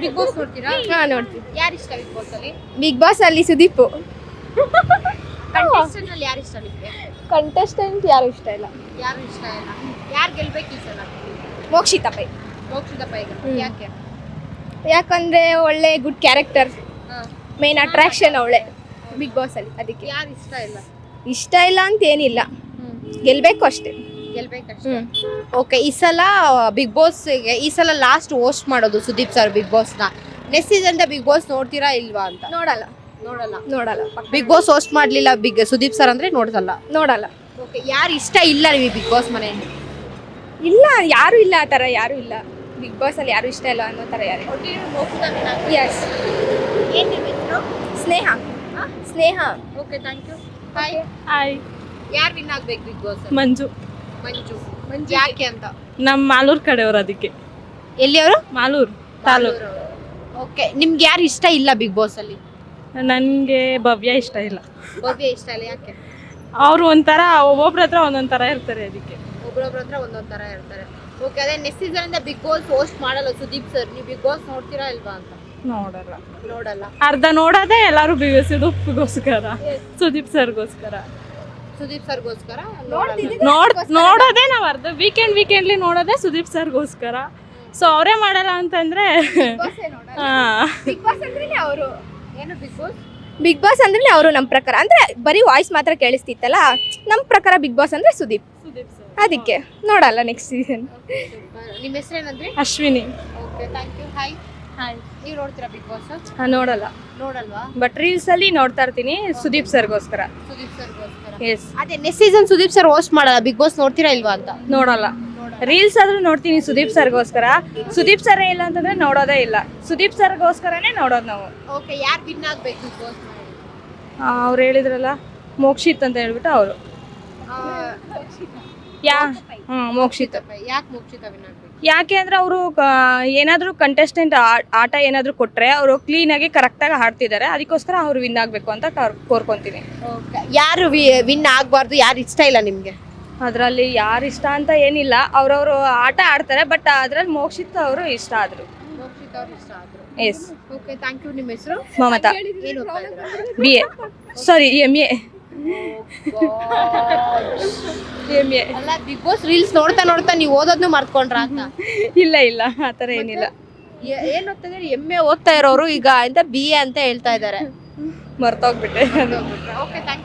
Big Boss ನೋಡ್ತೀರಾ? ಹಾ ನೋಡ್ತೀವಿ. ಯಾರು ಇಷ್ಟ ಬಿಗ್ ಬಾಸ್ ಅಲ್ಲಿ? ಬಿಗ್ ಬಾಸ್ ಅಲ್ಲಿ ಸುದೀಪ್. ಕಂಟೆಸ್ಟೆಂಟ್ ಅಲ್ಲಿ ಯಾರು ಇಷ್ಟ ನಿಮಗೆ? ಕಂಟೆಸ್ಟೆಂಟ್ ಯಾರು ಇಷ್ಟ ಇಲ್ಲ. ಯಾರು ಇಷ್ಟ ಇಲ್ಲ. ಯಾರು ಗೆಲ್ಬೇಕು ಈ ಸಲ? ಮೋಕ್ಷಿತಾ ಪೈ. ಮೋಕ್ಷಿತಾ ಪೈ. ಯಾಕೆ? ಯಾಕಂದ್ರೆ ಒಳ್ಳೆ ಗುಡ್ ಕ್ಯಾರೆಕ್ಟರ್, ಮೇನ್ ಅಟ್ರಾಕ್ಷನ್ ಅವಳೆ ಬಿಗ್ ಬಾಸ್ ಅಲ್ಲಿ, ಅದಕ್ಕೆ. ಯಾರು ಇಷ್ಟ ಇಲ್ಲ? ಇಷ್ಟ ಇಲ್ಲ ಅಂತ ಏನಿಲ್ಲ, ಗೆಲ್ಬೇಕು ಅಷ್ಟೇ. ಗೆಲ್ಬೇಕಷ್ಟೇ. ಓಕೆ, ಈ ಸಲ ಬಿಗ್ ಬಾಸ್ ಈ ಸಲ ಲಾಸ್ಟ್ ಹೋಸ್ಟ್ ಮಾಡೋದು ಸುದೀಪ್ ಸರ್ ಬಿಗ್ ಬಾಸ್ನ. ನೆಕ್ಸ್ಟ್ ಸೀಸನ್ ಬಿಗ್ ಬಾಸ್ ನೋಡ್ತೀರಾ ಇಲ್ವಾ ಅಂತ? ನೋಡಲ್ಲ. ಬಿಗ್ ಬಾಸ್ ಹೋಸ್ಟ್ ಮಾಡ್ಲಿಲ್ಲ ಸುದೀಪ್ ಸರ್ ಅಂದ್ರೆ ನೋಡಲ್ಲ. ಓಕೆ, ಯಾರು ಇಷ್ಟ ಇಲ್ಲ ನಿಮಗೆ ಬಿಗ್ ಬಾಸ್ ಮನೆಯಲ್ಲಿ? ಇಲ್ಲ, ಯಾರು ಇಲ್ಲ, ಆ ಥರ ಯಾರು ಇಲ್ಲ ಬಿಗ್ ಬಾಸ್ ಅಲ್ಲಿ. ಯಾರು ಇಷ್ಟ ಇಲ್ಲ ಅನ್ನೋ ಥರ ಯಾರು. ಯಸ್. ಏನು ನಿಮ್ಮ ಹೆಸರು? Sneha. Sneha. Okay, thank you. Hi. Hi. ಯಾರು ವಿನ್ ಆಗ್ಬೇಕು ಬಿಗ್ ಬಾಸ್? ಮಂಜು. ಮಂಜು. ಯಾಕೆ ಅಂತ? ನಮ್ಮ ಮಾಲೂರು ಕಡೆಯವರು, ಅದಕ್ಕೆ. ಎಲ್ಲಿಯವರು? ಮಾಲೂರು ತಾಲೂಕು. ಓಕೆ, ನಿಮ್ಗೆ ಯಾರು ಇಷ್ಟ ಇಲ್ಲ ಬಿಗ್ ಬಾಸ್ ಅಲ್ಲಿ? ನನಗೆ ಭವ್ಯ ಇಷ್ಟ ಇಲ್ಲ. ಭವ್ಯ ಇಷ್ಟ ಇಲ್ಲ, ಯಾಕೆ? ಅವರು ಒಂಥರ ಒಬ್ಬೊಬ್ರ ಹತ್ರ ಒಂದೊಂದು ಥರ ಇರ್ತಾರೆ, ಅದಕ್ಕೆ. ಒಬ್ಬರೊಬ್ಬರ ಹತ್ರ ಒಂದೊಂದು ಥರ ಇರ್ತಾರೆ. ಓಕೆ, ಅದೇ ನೆಕ್ಸ್ಟ್ ಸೀಸನ್ ಇಂದ ಬಿಗ್ ಬಾಸ್ ಹೋಸ್ಟ್ ಮಾಡಲ್ಲ ಸುದೀಪ್ ಸರ್. ನೀವು ಬಿಗ್ ಬಾಸ್ ನೋಡ್ತೀರಾ ಇಲ್ವಾ ಅಂತ? ನೋಡಲ್ಲ. ಅರ್ಧ ನೋಡೋದೇ ಎಲ್ಲರೂ ಸುದೀಪ್ಗೋಸ್ಕರ, ಸುದೀಪ್ ಸರ್ಗೋಸ್ಕರ. ಸುದೀಪ್ ಸರ್ಗೋಸ್ಕರ ನೋಡೋದೇ ನಾವು ಅರ್ಧ ವೀಕೆಂಡ್ಲಿ ನೋಡೋದೇ ಸುದೀಪ್ ಸರ್ಗೋಸ್ಕರ. ಸೊ ಅವರೇ ಮಾಡಲ್ಲ ಅಂತಂದ್ರೆ ಬಿಗ್ ಬಾಸ್ ಅಂದ್ರೆ ಅವರು. ಏನು ಬಿಗ್ ಬಾಸ್? ಬಿಗ್ ಬಾಸ್ ಅಂದ್ರೆ ಅವರು ನಮ್ಮ ಪ್ರಕಾರ, ಅಂದ್ರೆ ಬರೀ ವಾಯ್ಸ್ ಮಾತ್ರ ಕೇಳಿಸ್ತಿತ್ತಲ್ಲ, ನಮ್ಮ ಪ್ರಕಾರ ಬಿಗ್ ಬಾಸ್ ಅಂದ್ರೆ ಸುದೀಪ್, ಅದಕ್ಕೆ ನೋಡಲ್ಲ ನೆಕ್ಸ್ಟ್ ಸೀಸನ್. ನಿಮ್ಮ ಹೆಸರು ಏನಂದ್ರೆ? Ashwini. Okay, thank you. Hi. ನೀವು ನೋಡ್ತೀರಾ ಬಿಗ್ ಬಾಸ್? ನೋಡಲ್ಲ, ನೋಡಲ್ವಾ? ಬಟ್ ರೀಲ್ಸ್ ಅಲ್ಲಿ ನೋಡ್ತಾ ಇರ್ತೀನಿ ಸುದೀಪ್ ಸರ್ಗೋಸ್ಕರ. ಸುದೀಪ್ ಸರ್ಗೋಸ್ಕರ. ಎಸ್. ಅದೇ next season Sudeep sir host ಮಾಡಲ್ಲ, ಬಿಗ್ ಬಾಸ್ ನೋಡ್ತೀರಾ ಇಲ್ವಾ ಅಂತ? ನೋಡಲ್ಲ. ರೀಲ್ಸ್ ಆದ್ರೂ ನೋಡ್ತೀನಿ ಸುದೀಪ್ ಸರ್ಗೋಸ್ಕರ. ಸುದೀಪ್ ಸರ್ ಇಲ್ಲ ಅಂತಂದ್ರೆ ನೋಡೋದೇ ಇಲ್ಲ, ಸುದೀಪ್ ಸರ್ಗೋಸ್ಕರನೇ ನೋಡೋದು ನಾವು. ಓಕೆ, ಯಾರು ವಿನ್ ಆಗ್ಬೇಕು ಬಿಗ್ ಬಾಸ್ ಮಾಡಿ? ಅವ್ರು ಹೇಳಿದ್ರಲ್ಲ ಮೋಕ್ಷಿತ್ ಅಂತ ಹೇಳ್ಬಿಟ್ಟು ಅವರು. ಮೋಕ್ಷಿತ್. ಯಾಕೆ ಮೋಕ್ಷಿತಾ ವಿನ್ ಆಗ್ಬೇಕು? ಯಾಕೆ ಅಂದ್ರೆ ಅವರು ಏನಾದರೂ ಕಂಟೆಸ್ಟೆಂಟ್ ಆಟ ಏನಾದರೂ ಕೊಟ್ಟರೆ ಅವರು ಕ್ಲೀನಾಗಿ ಕರೆಕ್ಟಾಗಿ ಆಡ್ತಿದ್ದಾರೆ, ಅದಕ್ಕೋಸ್ಕರ ಅವ್ರು ವಿನ್ ಆಗಬೇಕು ಅಂತ ಕೋರ್ಕೊತೀನಿ. ಓಕೆ, ಯಾರು ವಿನ್ ಆಗಬಾರ್ದು, ಯಾರು ಇಷ್ಟ ಇಲ್ಲ ನಿಮಗೆ? ಅದರಲ್ಲಿ ಯಾರು ಇಷ್ಟ ಅಂತ ಏನಿಲ್ಲ, ಅವ್ರವರು ಆಟ ಆಡ್ತಾರೆ, ಬಟ್ ಅದರಲ್ಲಿ ಮೋಕ್ಷಿತ್ ಅವರು ಇಷ್ಟ ಆದರು. ಮೋಕ್ಷಿತಾ ಅವರು ಇಷ್ಟ ಆದರು. ಎಸ್. Okay, thank you. ನಿಮ್ಮ ಹೆಸರು? ಮಮತಾ. ಏನು ಓದ್ತಾ ಇದ್ದೀರಾ? BA, sorry MA. MA. ಅಲ್ಲ, ಬಿಗ್ ಬಾಸ್ ರೀಲ್ಸ್ ನೋಡ್ತಾ ನೀವು ಓದೋದನ್ನು ಮರ್ತ್ಕೊಂಡ್ರಾ ಅಂತ? ಇಲ್ಲ ಆ ಥರ ಏನಿಲ್ಲ. ಏನು ಓದ್ತಾ ಇದ್ದಾರೆ? MA ಓದ್ತಾ ಇರೋರು ಈಗ BA ಅಂತ ಹೇಳ್ತಾ ಇದ್ದಾರೆ. ಮರ್ತೋಗ್ಬಿಟ್ಟೆ. Okay, thank you.